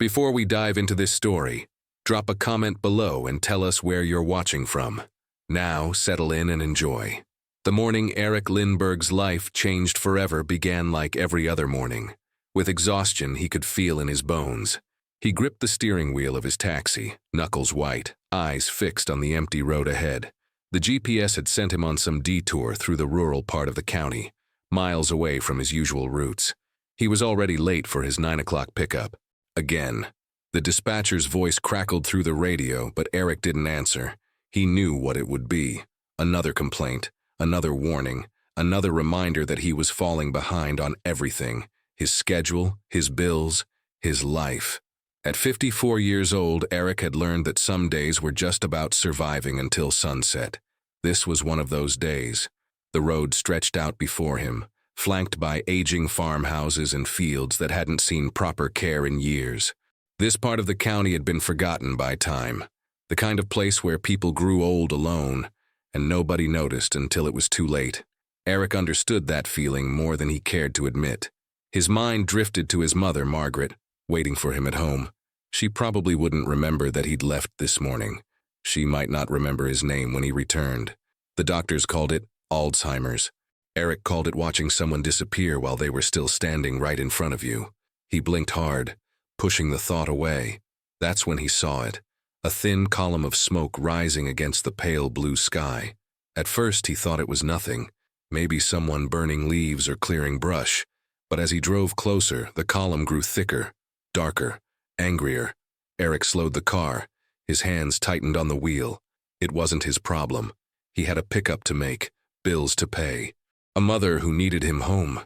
Before we dive into this story, drop a comment below and tell us where you're watching from. Now, settle in and enjoy. The morning Erik Lindberg's life changed forever began like every other morning. With exhaustion he could feel in his bones. He gripped the steering wheel of his taxi, knuckles white, eyes fixed on the empty road ahead. The GPS had sent him on some detour through the rural part of the county, miles away from his usual routes. He was already late for his 9 o'clock pickup. Again. The dispatcher's voice crackled through the radio, but Erik didn't answer. He knew what it would be. Another complaint, another warning, another reminder that he was falling behind on everything. His schedule, his bills, his life. At 54 years old, Erik had learned that some days were just about surviving until sunset. This was one of those days. The road stretched out before him, flanked by aging farmhouses and fields that hadn't seen proper care in years. This part of the county had been forgotten by time, the kind of place where people grew old alone, and nobody noticed until it was too late. Erik understood that feeling more than he cared to admit. His mind drifted to his mother, Margaret, waiting for him at home. She probably wouldn't remember that he'd left this morning. She might not remember his name when he returned. The doctors called it Alzheimer's. Erik called it watching someone disappear while they were still standing right in front of you. He blinked hard, pushing the thought away. That's when he saw it, a thin column of smoke rising against the pale blue sky. At first he thought it was nothing, maybe someone burning leaves or clearing brush, but as he drove closer, the column grew thicker, darker, angrier. Erik slowed the car, his hands tightened on the wheel. It wasn't his problem. He had a pickup to make, bills to pay, a mother who needed him home.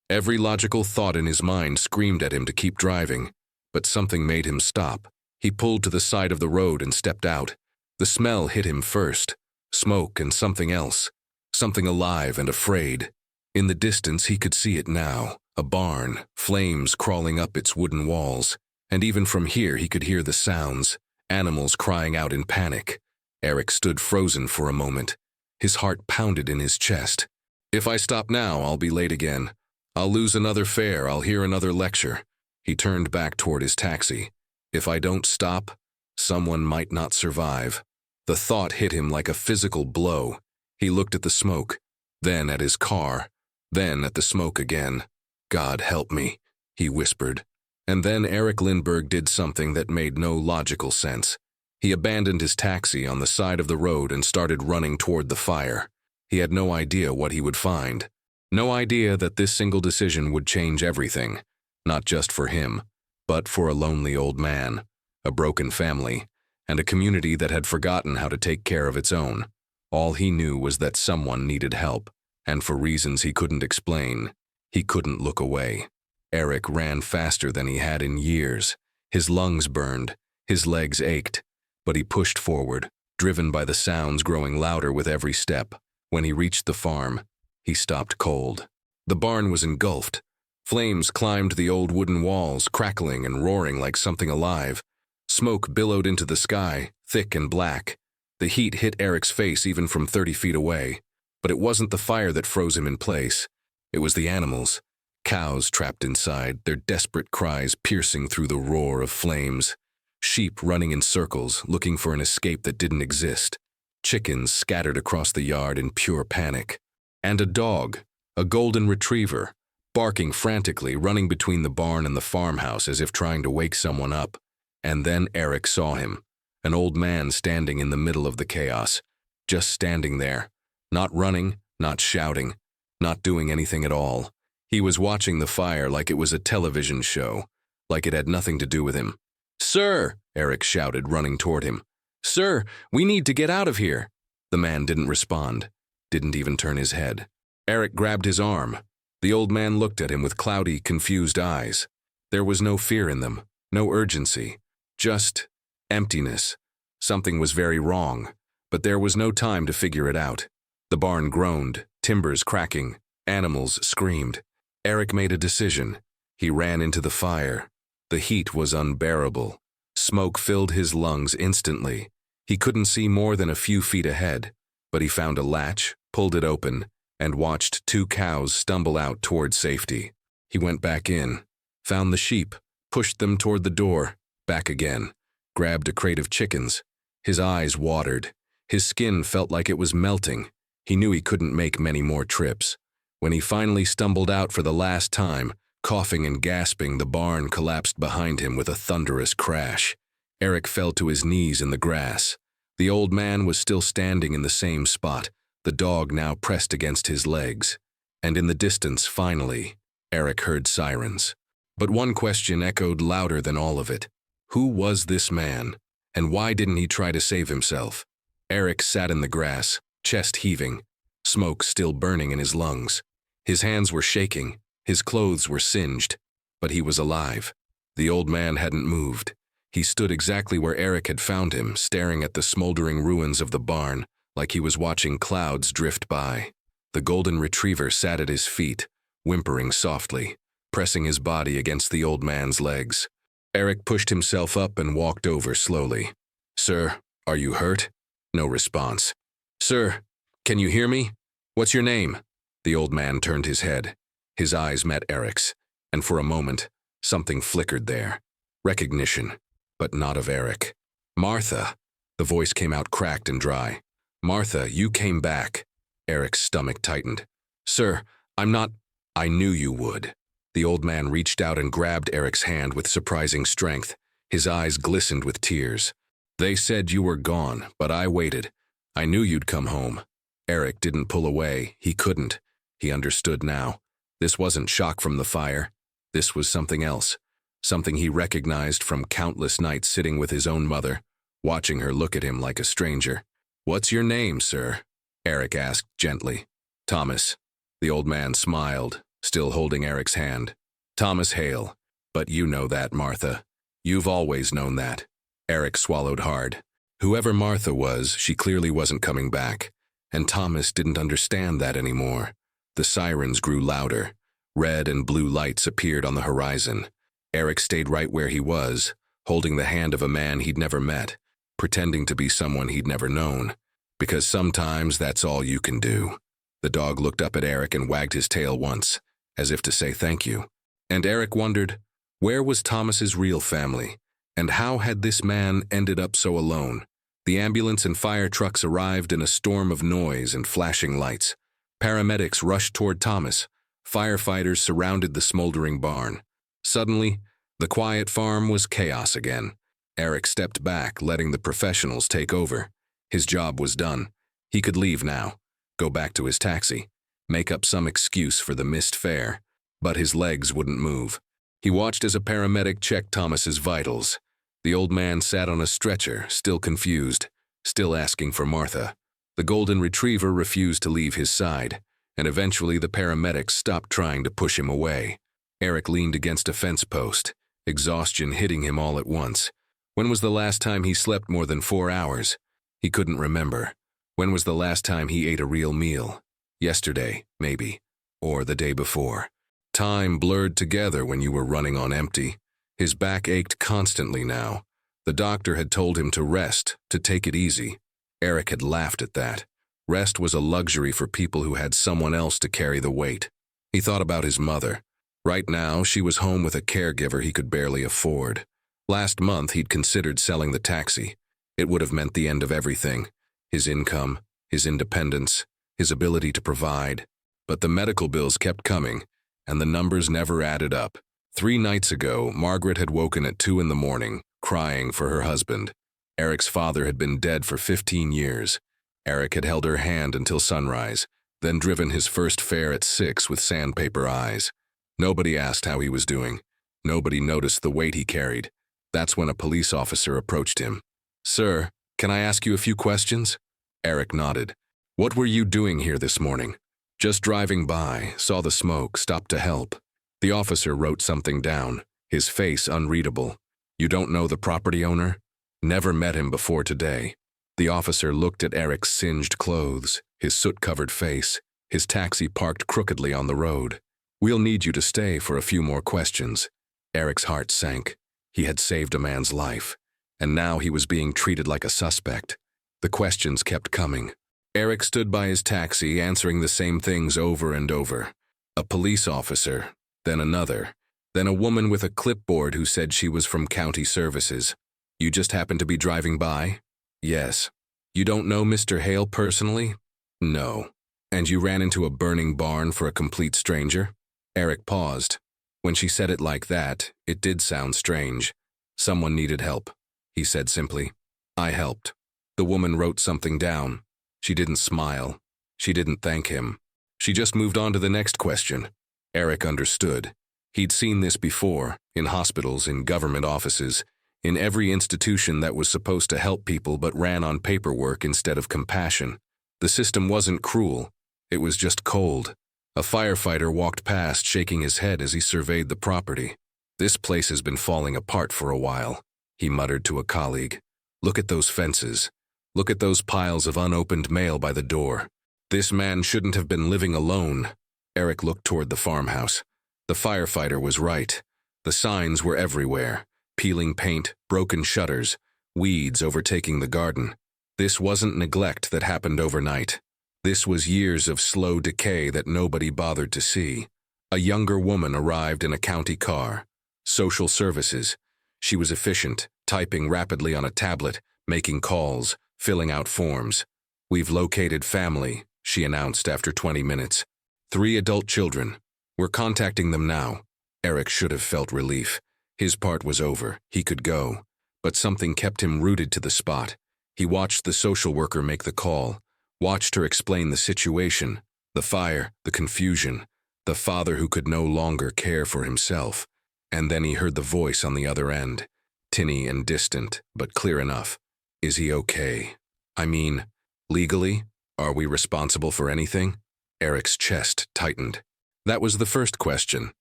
Every logical thought in his mind screamed at him to keep driving, but something made him stop. He pulled to the side of the road and stepped out. The smell hit him first, smoke and something else, something alive and afraid. In the distance he could see it now, a barn, flames crawling up its wooden walls, and even from here he could hear the sounds, animals crying out in panic. Erik stood frozen for a moment. His heart pounded in his chest. If I stop now, I'll be late again. I'll lose another fare, I'll hear another lecture. He turned back toward his taxi. If I don't stop, someone might not survive. The thought hit him like a physical blow. He looked at the smoke, then at his car, then at the smoke again. God help me, he whispered. And then Erik Lindberg did something that made no logical sense. He abandoned his taxi on the side of the road and started running toward the fire. He had no idea what he would find. No idea that this single decision would change everything, not just for him, but for a lonely old man, a broken family, and a community that had forgotten how to take care of its own. All he knew was that someone needed help, and for reasons he couldn't explain, he couldn't look away. Erik ran faster than he had in years. His lungs burned, his legs ached, but he pushed forward, driven by the sounds growing louder with every step. When he reached the farm, he stopped cold. The barn was engulfed. Flames climbed the old wooden walls, crackling and roaring like something alive. Smoke billowed into the sky, thick and black. The heat hit Erik's face even from 30 feet away. But it wasn't the fire that froze him in place. It was the animals. Cows trapped inside, their desperate cries piercing through the roar of flames. Sheep running in circles, looking for an escape that didn't exist. Chickens scattered across the yard in pure panic. And a dog, a golden retriever, barking frantically, running between the barn and the farmhouse as if trying to wake someone up. And then Erik saw him, an old man standing in the middle of the chaos, just standing there, not running, not shouting, not doing anything at all. He was watching the fire like it was a television show, like it had nothing to do with him. "Sir!" Erik shouted, running toward him. "Sir, we need to get out of here." The man didn't respond, didn't even turn his head. Erik grabbed his arm. The old man looked at him with cloudy, confused eyes. There was no fear in them, no urgency, just emptiness. Something was very wrong, but there was no time to figure it out. The barn groaned, timbers cracking, animals screamed. Erik made a decision. He ran into the fire. The heat was unbearable. Smoke filled his lungs instantly. He couldn't see more than a few feet ahead, but he found a latch, pulled it open, and watched 2 cows stumble out toward safety. He went back in, found the sheep, pushed them toward the door. back again, grabbed a crate of chickens. His eyes watered. His skin felt like it was melting. He knew he couldn't make many more trips. When he finally stumbled out for the last time, coughing and gasping, the barn collapsed behind him with a thunderous crash. Eric fell to his knees in the grass. The old man was still standing in the same spot, the dog now pressed against his legs. And in the distance, finally, Eric heard sirens. But one question echoed louder than all of it. Who was this man? And why didn't he try to save himself? Eric sat in the grass, chest heaving, smoke still burning in his lungs. His hands were shaking, his clothes were singed, but he was alive. The old man hadn't moved. He stood exactly where Eric had found him, staring at the smoldering ruins of the barn, like he was watching clouds drift by. The golden retriever sat at his feet, whimpering softly, pressing his body against the old man's legs. Eric pushed himself up and walked over slowly. "Sir, are you hurt?" No response. "Sir, can you hear me? What's your name?" The old man turned his head. His eyes met Eric's, and for a moment, something flickered there. Recognition, but not of Eric. "Martha." The voice came out cracked and dry. "Martha, you came back." Eric's stomach tightened. "Sir, I'm not—" "I knew you would." The old man reached out and grabbed Eric's hand with surprising strength. His eyes glistened with tears. "They said you were gone, but I waited. I knew you'd come home." Eric didn't pull away. He couldn't. He understood now. This wasn't shock from the fire. This was something else. Something he recognized from countless nights sitting with his own mother, watching her look at him like a stranger. "What's your name, sir?" Eric asked gently. "Thomas." The old man smiled, still holding Eric's hand. "Thomas Hale. But you know that, Martha. You've always known that." Eric swallowed hard. Whoever Martha was, she clearly wasn't coming back. And Thomas didn't understand that anymore. The sirens grew louder. Red and blue lights appeared on the horizon. Eric stayed right where he was, holding the hand of a man he'd never met, pretending to be someone he'd never known. Because sometimes that's all you can do. The dog looked up at Eric and wagged his tail once, as if to say thank you. And Eric wondered, where was Thomas's real family? And how had this man ended up so alone? The ambulance and fire trucks arrived in a storm of noise and flashing lights. Paramedics rushed toward Thomas. Firefighters surrounded the smoldering barn. Suddenly, the quiet farm was chaos again. Eric stepped back, letting the professionals take over. His job was done. He could leave now, go back to his taxi, make up some excuse for the missed fare. But his legs wouldn't move. He watched as a paramedic checked Thomas's vitals. The old man sat on a stretcher, still confused, still asking for Martha. The golden retriever refused to leave his side, and eventually the paramedics stopped trying to push him away. Eric leaned against a fence post, exhaustion hitting him all at once. When was the last time he slept more than 4 hours? He couldn't remember. When was the last time he ate a real meal? Yesterday, maybe, or the day before. Time blurred together when you were running on empty. His back ached constantly now. The doctor had told him to rest, to take it easy. Eric had laughed at that. Rest was a luxury for people who had someone else to carry the weight. He thought about his mother. Right now, she was home with a caregiver he could barely afford. Last month, he'd considered selling the taxi. It would have meant the end of everything. His income, his independence, his ability to provide. But the medical bills kept coming, and the numbers never added up. 3 nights ago, Margaret had woken at 2 in the morning, crying for her husband. Eric's father had been dead for 15 years. Eric had held her hand until sunrise, then driven his first fare at 6 with sandpaper eyes. Nobody asked how he was doing. Nobody noticed the weight he carried. That's when a police officer approached him. "Sir, can I ask you a few questions?" Eric nodded. "What were you doing here this morning?" "Just driving by, saw the smoke, stopped to help." The officer wrote something down, his face unreadable. "You don't know the property owner?" "Never met him before today." The officer looked at Eric's singed clothes, his soot-covered face, his taxi parked crookedly on the road. "We'll need you to stay for a few more questions." Eric's heart sank. He had saved a man's life, and now he was being treated like a suspect. The questions kept coming. Eric stood by his taxi, answering the same things over and over. A police officer, then another. Then a woman with a clipboard who said she was from county services. You just happened to be driving by? Yes. You don't know Mr. Hale personally? No. And you ran into a burning barn for a complete stranger? Eric paused. When she said it like that, it did sound strange. Someone needed help, he said simply. I helped. The woman wrote something down. She didn't smile. She didn't thank him. She just moved on to the next question. Eric understood. He'd seen this before, in hospitals, in government offices, in every institution that was supposed to help people but ran on paperwork instead of compassion. The system wasn't cruel. It was just cold. A firefighter walked past, shaking his head as he surveyed the property. This place has been falling apart for a while, he muttered to a colleague. Look at those fences. Look at those piles of unopened mail by the door. This man shouldn't have been living alone. Eric looked toward the farmhouse. The firefighter was right. The signs were everywhere. Peeling paint, broken shutters, weeds overtaking the garden. This wasn't neglect that happened overnight. This was years of slow decay that nobody bothered to see. A younger woman arrived in a county car. Social services. She was efficient, typing rapidly on a tablet, making calls, filling out forms. We've located family, she announced after 20 minutes. 3 adult children. We're contacting them now. Eric should have felt relief. His part was over. He could go. But something kept him rooted to the spot. He watched the social worker make the call, watched her explain the situation, the fire, the confusion, the father who could no longer care for himself. And then he heard the voice on the other end, tinny and distant, but clear enough. Is he okay? I mean, legally, are we responsible for anything? Eric's chest tightened. That was the first question.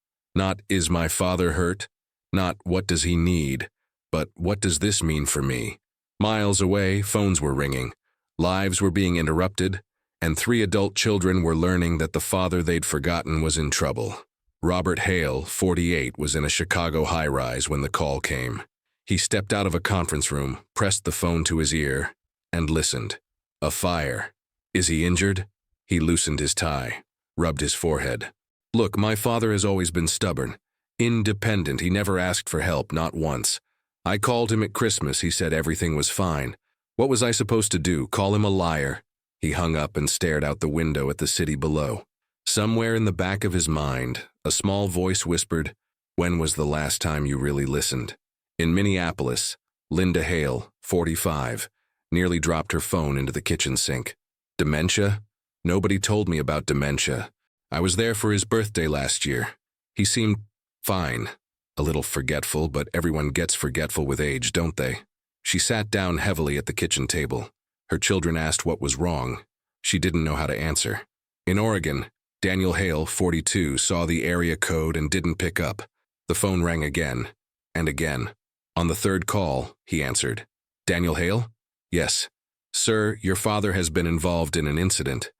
Not, is my father hurt? Not, what does he need? But, what does this mean for me? Miles away, phones were ringing. Lives were being interrupted, and 3 adult children were learning that the father they'd forgotten was in trouble. Robert Hale, 48, was in a Chicago high-rise when the call came. He stepped out of a conference room, pressed the phone to his ear, and listened. A fire. Is he injured? He loosened his tie, rubbed his forehead. Look, my father has always been stubborn. Independent, he never asked for help, not once. I called him at Christmas, he said everything was fine. What was I supposed to do, call him a liar? He hung up and stared out the window at the city below. Somewhere in the back of his mind, a small voice whispered, when was the last time you really listened? In Minneapolis, Linda Hale, 45, nearly dropped her phone into the kitchen sink. Dementia? Nobody told me about dementia. I was there for his birthday last year. He seemed fine. A little forgetful, but everyone gets forgetful with age, don't they? She sat down heavily at the kitchen table. Her children asked what was wrong. She didn't know how to answer. In Oregon, Daniel Hale, 42, saw the area code and didn't pick up. The phone rang again, and again. On the 3rd call, he answered. Daniel Hale? Yes. Sir, your father has been involved in an incident.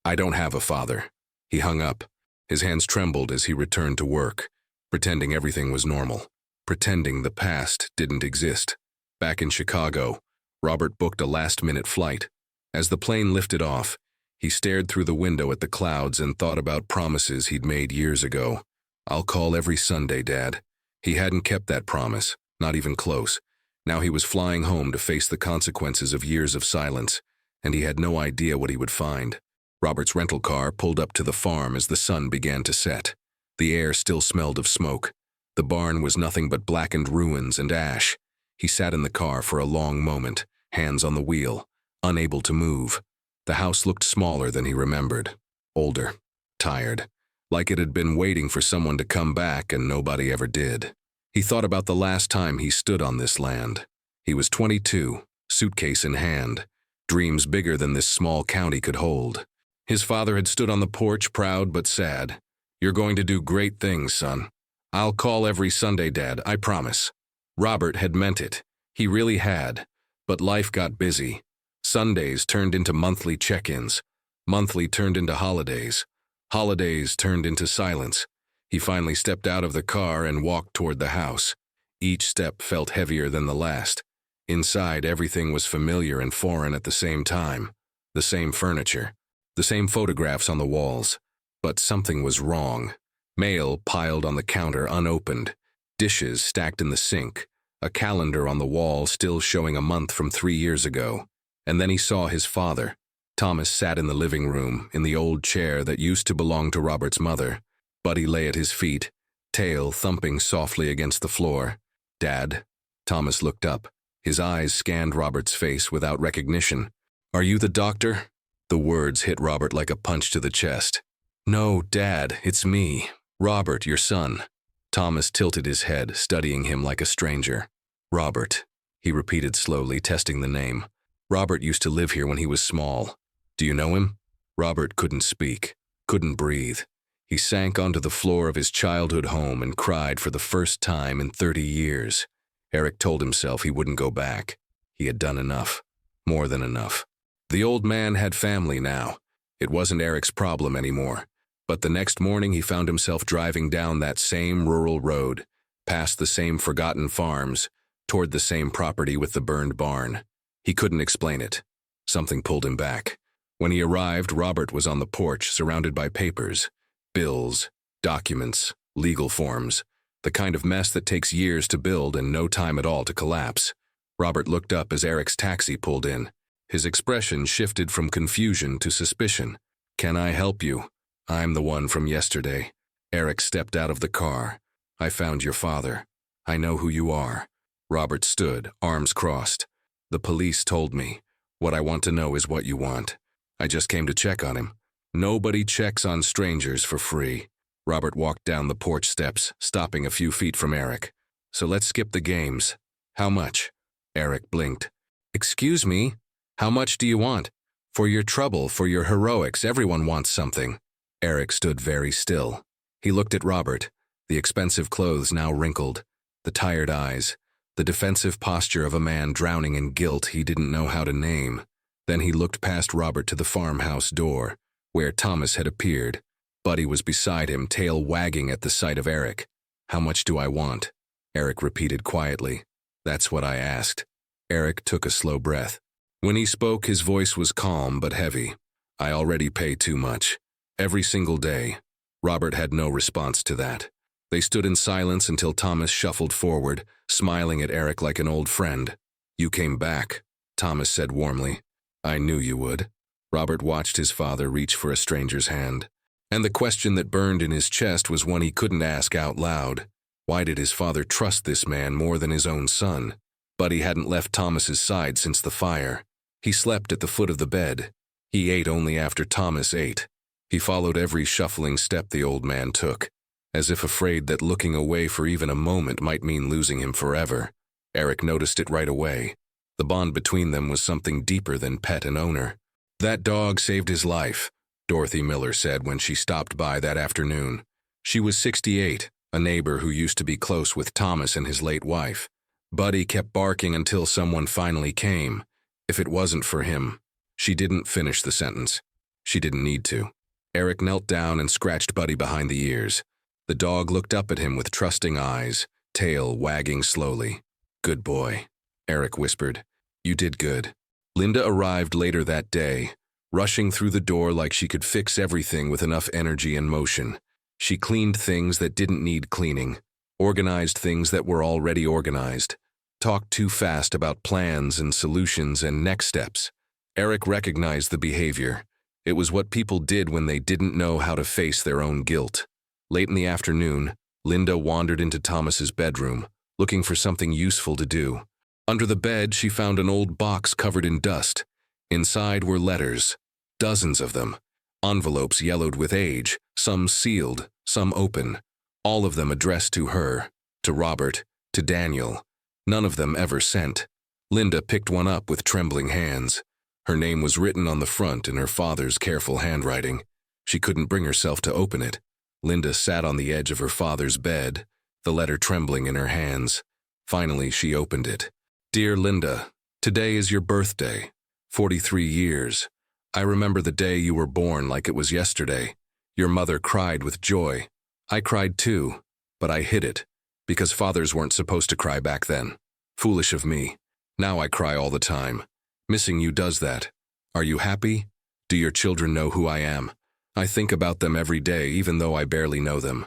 I don't have a father. He hung up. His hands trembled as he returned to work, pretending everything was normal, pretending the past didn't exist. Back in Chicago, Robert booked a last-minute flight. As the plane lifted off, he stared through the window at the clouds and thought about promises he'd made years ago. I'll call every Sunday, Dad. He hadn't kept that promise, not even close. Now he was flying home to face the consequences of years of silence, and he had no idea what he would find. Robert's rental car pulled up to the farm as the sun began to set. The air still smelled of smoke. The barn was nothing but blackened ruins and ash. He sat in the car for a long moment, hands on the wheel, unable to move. The house looked smaller than he remembered, older, tired, like it had been waiting for someone to come back and nobody ever did. He thought about the last time he stood on this land. He was 22, suitcase in hand, dreams bigger than this small county could hold. His father had stood on the porch, proud but sad. You're going to do great things, son. I'll call every Sunday, Dad, I promise. Robert had meant it. He really had. But life got busy. Sundays turned into monthly check-ins. Monthly turned into holidays. Holidays turned into silence. He finally stepped out of the car and walked toward the house. Each step felt heavier than the last. Inside, everything was familiar and foreign at the same time. The same furniture. The same photographs on the walls. But something was wrong. Mail piled on the counter unopened, dishes stacked in the sink, a calendar on the wall still showing a month from 3 years ago. And then he saw his father. Thomas sat in the living room, in the old chair that used to belong to Robert's mother. Buddy lay at his feet, tail thumping softly against the floor. "Dad?" Thomas looked up. His eyes scanned Robert's face without recognition. "Are you the doctor?" The words hit Robert like a punch to the chest. "No, Dad, it's me. Robert, your son." Thomas tilted his head, studying him like a stranger. "Robert," he repeated slowly, testing the name. "Robert used to live here when he was small. Do you know him?" Robert couldn't speak, couldn't breathe. He sank onto the floor of his childhood home and cried for the first time in 30 years. Eric told himself he wouldn't go back. He had done enough. More than enough. The old man had family now. It wasn't Eric's problem anymore. But the next morning he found himself driving down that same rural road, past the same forgotten farms, toward the same property with the burned barn. He couldn't explain it. Something pulled him back. When he arrived, Robert was on the porch, surrounded by papers, bills, documents, legal forms, the kind of mess that takes years to build and no time at all to collapse. Robert looked up as Eric's taxi pulled in. His expression shifted from confusion to suspicion. "Can I help you? I'm the one from yesterday." Eric stepped out of the car. "I found your father. I know who you are." Robert stood, arms crossed. "The police told me. What I want to know is what you want. I just came to check on him. Nobody checks on strangers for free." Robert walked down the porch steps, stopping a few feet from Eric. "So let's skip the games. How much?" Eric blinked. "Excuse me? How much do you want? For your trouble, for your heroics, everyone wants something." Eric stood very still. He looked at Robert, the expensive clothes now wrinkled, the tired eyes, the defensive posture of a man drowning in guilt he didn't know how to name. Then he looked past Robert to the farmhouse door, where Thomas had appeared. Buddy was beside him, tail wagging at the sight of Eric. "How much do I want?" Eric repeated quietly. "That's what I asked." Eric took a slow breath. When he spoke, his voice was calm but heavy. "I already pay too much. Every single day." Robert had no response to that. They stood in silence until Thomas shuffled forward, smiling at Eric like an old friend. "You came back," Thomas said warmly. "I knew you would." Robert watched his father reach for a stranger's hand. And the question that burned in his chest was one he couldn't ask out loud. Why did his father trust this man more than his own son? Buddy hadn't left Thomas's side since the fire. He slept at the foot of the bed. He ate only after Thomas ate. He followed every shuffling step the old man took, as if afraid that looking away for even a moment might mean losing him forever. Eric noticed it right away. The bond between them was something deeper than pet and owner. "That dog saved his life," Dorothy Miller said when she stopped by that afternoon. She was 68, a neighbor who used to be close with Thomas and his late wife. Buddy kept barking until someone finally came. If it wasn't for him. She didn't finish the sentence. She didn't need to. Eric knelt down and scratched Buddy behind the ears. The dog looked up at him with trusting eyes, tail wagging slowly. "Good boy," Eric whispered. "You did good." Linda arrived later that day, rushing through the door like she could fix everything with enough energy and motion. She cleaned things that didn't need cleaning, organized things that were already organized, talked too fast about plans and solutions and next steps. Eric recognized the behavior. It was what people did when they didn't know how to face their own guilt. Late in the afternoon, Linda wandered into Thomas's bedroom, looking for something useful to do. Under the bed, she found an old box covered in dust. Inside were letters, dozens of them. Envelopes yellowed with age, some sealed, some open. All of them addressed to her, to Robert, to Daniel. None of them ever sent. Linda picked one up with trembling hands. Her name was written on the front in her father's careful handwriting. She couldn't bring herself to open it. Linda sat on the edge of her father's bed, the letter trembling in her hands. Finally, she opened it. "Dear Linda, today is your birthday. 43 years. I remember the day you were born like it was yesterday. Your mother cried with joy. I cried too, but I hid it, because fathers weren't supposed to cry back then. Foolish of me. Now I cry all the time. Missing you does that. Are you happy? Do your children know who I am? I think about them every day, even though I barely know them.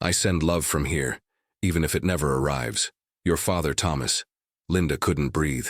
I send love from here, even if it never arrives. Your father, Thomas. Linda couldn't breathe.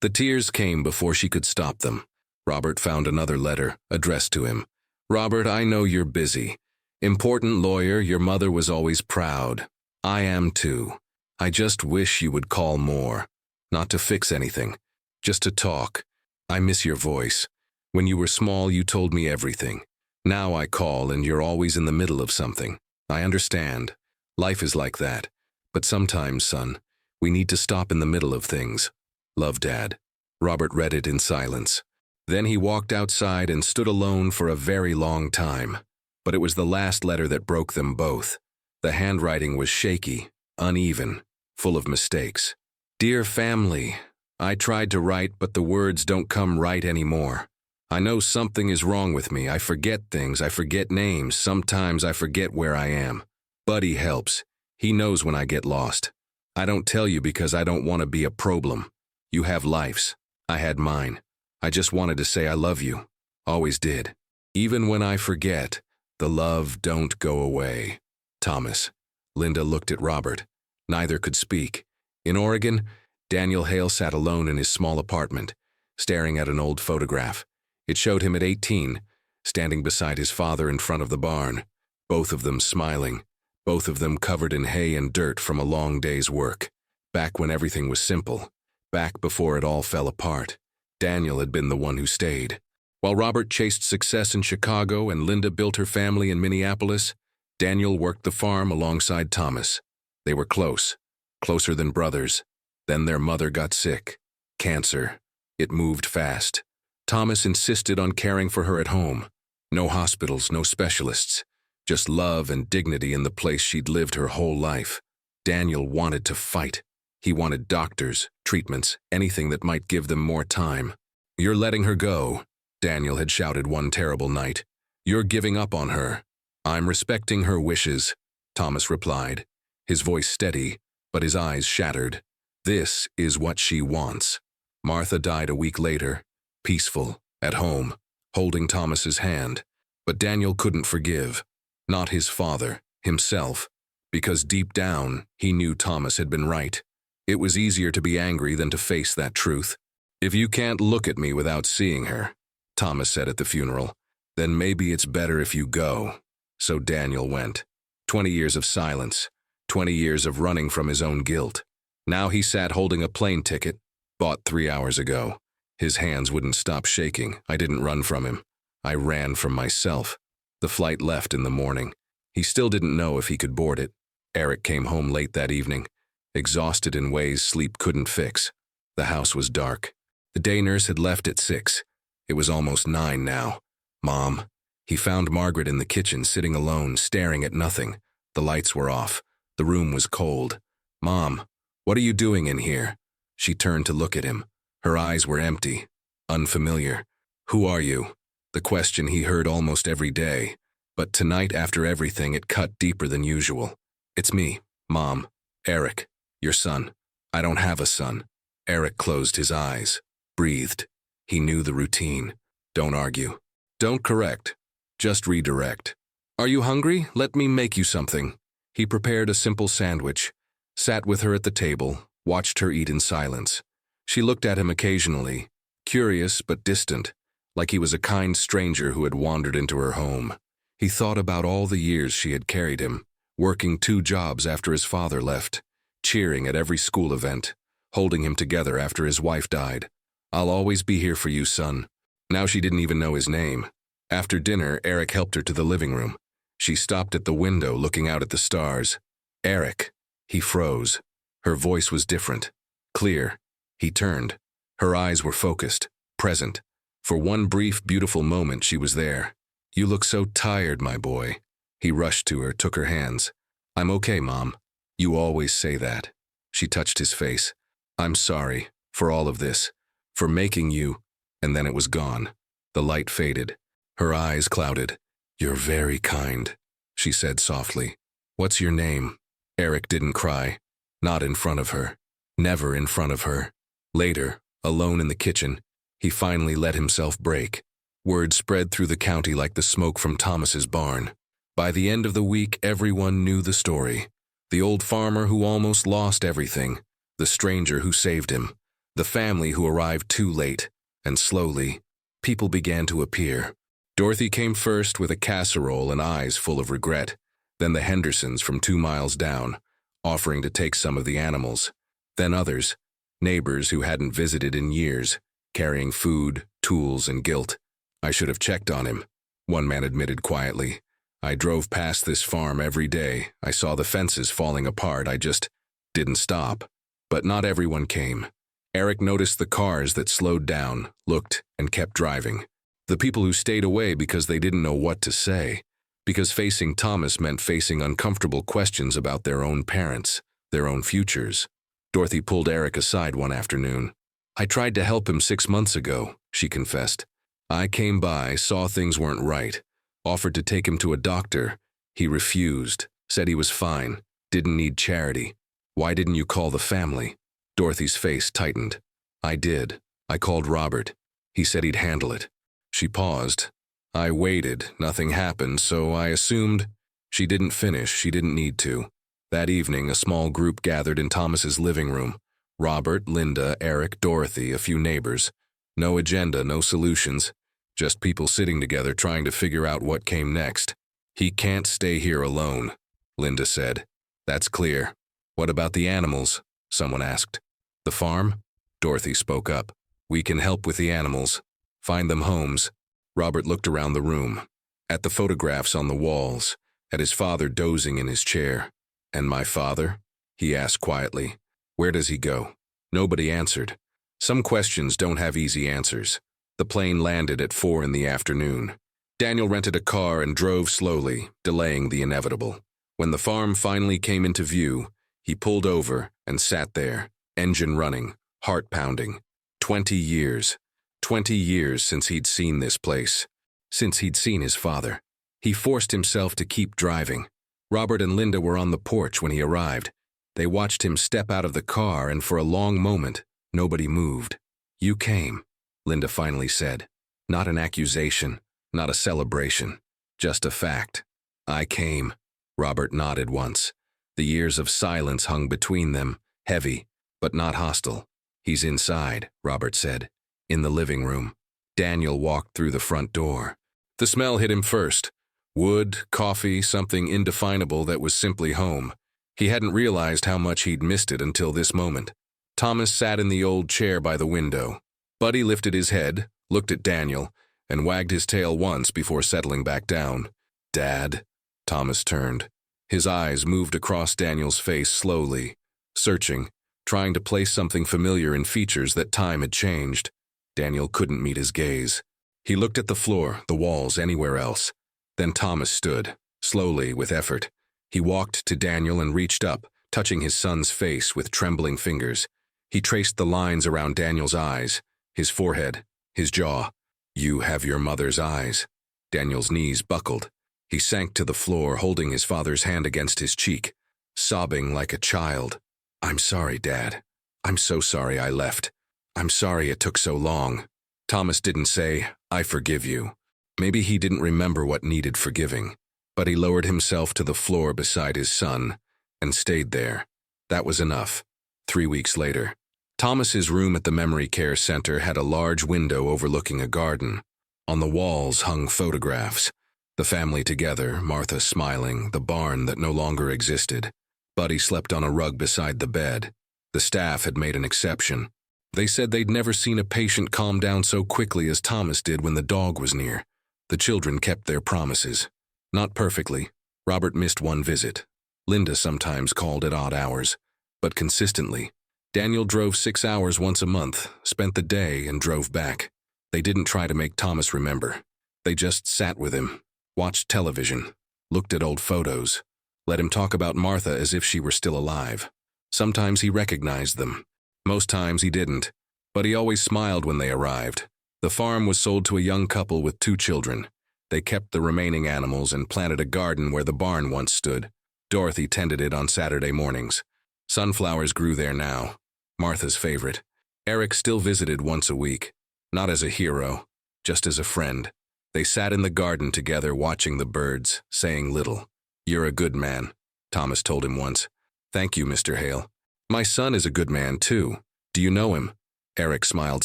The tears came before she could stop them. Robert found another letter, addressed to him. Robert, I know you're busy. Important lawyer, your mother was always proud. I am too. I just wish you would call more. Not to fix anything, just to talk. I miss your voice. When you were small, you told me everything. Now I call and you're always in the middle of something. I understand. Life is like that. But sometimes, son, we need to stop in the middle of things. Love, Dad. Robert read it in silence. Then he walked outside and stood alone for a very long time. But it was the last letter that broke them both. The handwriting was shaky, uneven, full of mistakes. Dear family, I tried to write, but the words don't come right anymore. I know something is wrong with me. I forget things. I forget names. Sometimes I forget where I am. Buddy helps. He knows when I get lost. I don't tell you because I don't want to be a problem. You have lives. I had mine. I just wanted to say I love you. Always did. Even when I forget, the love don't go away. Thomas. Linda looked at Robert. Neither could speak. In Oregon, Daniel Hale sat alone in his small apartment, staring at an old photograph. It showed him at 18, standing beside his father in front of the barn, both of them smiling, both of them covered in hay and dirt from a long day's work. Back when everything was simple, back before it all fell apart, Daniel had been the one who stayed. While Robert chased success in Chicago and Linda built her family in Minneapolis, Daniel worked the farm alongside Thomas. They were close, closer than brothers. Then their mother got sick. Cancer. It moved fast. Thomas insisted on caring for her at home. No hospitals, no specialists. Just love and dignity in the place she'd lived her whole life. Daniel wanted to fight. He wanted doctors, treatments, anything that might give them more time. You're letting her go, Daniel had shouted one terrible night. You're giving up on her. I'm respecting her wishes, Thomas replied, his voice steady, but his eyes shattered. This is what she wants. Martha died a week later, peaceful, at home, holding Thomas's hand. But Daniel couldn't forgive. Not his father, himself, because deep down, he knew Thomas had been right. It was easier to be angry than to face that truth. If you can't look at me without seeing her, Thomas said at the funeral, then maybe it's better if you go. So Daniel went. 20 years of silence, 20 years of running from his own guilt. Now he sat holding a plane ticket, bought 3 hours ago. His hands wouldn't stop shaking. I didn't run from him. I ran from myself. The flight left in the morning. He still didn't know if he could board it. Eric came home late that evening, exhausted in ways sleep couldn't fix. The house was dark. The day nurse had left at 6. It was almost 9 now. Mom. He found Margaret in the kitchen, sitting alone, staring at nothing. The lights were off. The room was cold. Mom, what are you doing in here? She turned to look at him. Her eyes were empty, unfamiliar. Who are you? The question he heard almost every day. But tonight, after everything, it cut deeper than usual. It's me, Mom. Eric, your son. I don't have a son. Eric closed his eyes, breathed. He knew the routine. Don't argue. Don't correct. Just redirect. Are you hungry? Let me make you something. He prepared a simple sandwich, sat with her at the table, watched her eat in silence. She looked at him occasionally, curious but distant, like he was a kind stranger who had wandered into her home. He thought about all the years she had carried him, working 2 jobs after his father left, cheering at every school event, holding him together after his wife died. I'll always be here for you, son. Now she didn't even know his name. After dinner, Eric helped her to the living room. She stopped at the window, looking out at the stars. Eric. He froze. Her voice was different, clear. He turned. Her eyes were focused, present. For one brief, beautiful moment, she was there. You look so tired, my boy. He rushed to her, took her hands. I'm okay, Mom. You always say that. She touched his face. I'm sorry for all of this, for making you, and then it was gone. The light faded. Her eyes clouded. You're very kind, she said softly. What's your name? Eric didn't cry. Not in front of her. Never in front of her. Later, alone in the kitchen, he finally let himself break. Word spread through the county like the smoke from Thomas's barn. By the end of the week, everyone knew the story. The old farmer who almost lost everything, the stranger who saved him, the family who arrived too late, and slowly, people began to appear. Dorothy came first with a casserole and eyes full of regret, then the Hendersons from 2 miles down, offering to take some of the animals. Then others, neighbors who hadn't visited in years, carrying food, tools, and guilt. "I should have checked on him," one man admitted quietly. "I drove past this farm every day. I saw the fences falling apart. I just didn't stop." But not everyone came. Eric noticed the cars that slowed down, looked, and kept driving. The people who stayed away because they didn't know what to say, because facing Thomas meant facing uncomfortable questions about their own parents, their own futures. Dorothy pulled Eric aside one afternoon. "I tried to help him 6 months ago," she confessed. "I came by, saw things weren't right, offered to take him to a doctor. He refused, said he was fine, didn't need charity. Why didn't you call the family?" Dorothy's face tightened. "I did. I called Robert. He said he'd handle it." She paused. "I waited. Nothing happened, so I assumed—" She didn't finish. She didn't need to. That evening, a small group gathered in Thomas's living room. Robert, Linda, Eric, Dorothy, a few neighbors. No agenda, no solutions. Just people sitting together trying to figure out what came next. "He can't stay here alone," Linda said. "That's clear." "What about the animals?" someone asked. "The farm?" Dorothy spoke up. "We can help with the animals. Find them homes." Robert looked around the room, at the photographs on the walls, at his father dozing in his chair. "And my father?" he asked quietly. "Where does he go?" Nobody answered. Some questions don't have easy answers. The plane landed at 4 in the afternoon. Daniel rented a car and drove slowly, delaying the inevitable. When the farm finally came into view, he pulled over and sat there, engine running, heart pounding. 20 years. 20 years since he'd seen this place. Since he'd seen his father. He forced himself to keep driving. Robert and Linda were on the porch when he arrived. They watched him step out of the car, and for a long moment, nobody moved. "You came," Linda finally said. Not an accusation, not a celebration, just a fact. "I came." Robert nodded once. The years of silence hung between them, heavy, but not hostile. "He's inside," Robert said. "In the living room." Daniel walked through the front door. The smell hit him first. Wood, coffee, something indefinable that was simply home. He hadn't realized how much he'd missed it until this moment. Thomas sat in the old chair by the window. Buddy lifted his head, looked at Daniel, and wagged his tail once before settling back down. "Dad?" Thomas turned. His eyes moved across Daniel's face slowly, searching, trying to place something familiar in features that time had changed. Daniel couldn't meet his gaze. He looked at the floor, the walls, anywhere else. Then Thomas stood, slowly, with effort. He walked to Daniel and reached up, touching his son's face with trembling fingers. He traced the lines around Daniel's eyes, his forehead, his jaw. "You have your mother's eyes." Daniel's knees buckled. He sank to the floor, holding his father's hand against his cheek, sobbing like a child. "I'm sorry, Dad. I'm so sorry I left. I'm sorry it took so long." Thomas didn't say, "I forgive you." Maybe he didn't remember what needed forgiving, but he lowered himself to the floor beside his son and stayed there. That was enough. 3 weeks later, Thomas's room at the Memory Care Center had a large window overlooking a garden. On the walls hung photographs. The family together, Martha smiling, the barn that no longer existed. Buddy slept on a rug beside the bed. The staff had made an exception. They said they'd never seen a patient calm down so quickly as Thomas did when the dog was near. The children kept their promises. Not perfectly. Robert missed one visit. Linda sometimes called at odd hours, but consistently. Daniel drove 6 hours once a month, spent the day, and drove back. They didn't try to make Thomas remember. They just sat with him, watched television, looked at old photos, let him talk about Martha as if she were still alive. Sometimes he recognized them. Most times he didn't, but he always smiled when they arrived. The farm was sold to a young couple with 2 children. They kept the remaining animals and planted a garden where the barn once stood. Dorothy tended it on Saturday mornings. Sunflowers grew there now, Martha's favorite. Eric still visited once a week, not as a hero, just as a friend. They sat in the garden together watching the birds, saying little. "You're a good man," Thomas told him once. "Thank you, Mr. Hale. My son is a good man, too. Do you know him?" Eric smiled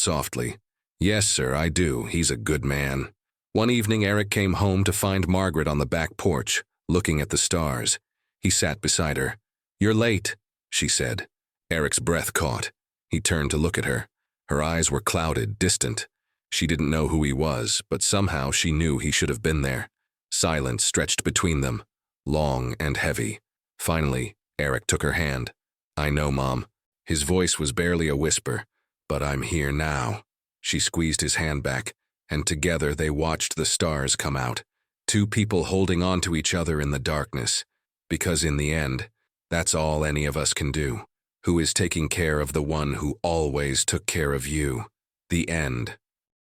softly. "Yes, sir, I do. He's a good man." One evening, Eric came home to find Margaret on the back porch, looking at the stars. He sat beside her. "You're late," she said. Eric's breath caught. He turned to look at her. Her eyes were clouded, distant. She didn't know who he was, but somehow she knew he should have been there. Silence stretched between them, long and heavy. Finally, Eric took her hand. "I know, Mom." His voice was barely a whisper. "But I'm here now." She squeezed his hand back, and together they watched the stars come out. Two people holding on to each other in the darkness. Because in the end, that's all any of us can do. Who is taking care of the one who always took care of you? The end.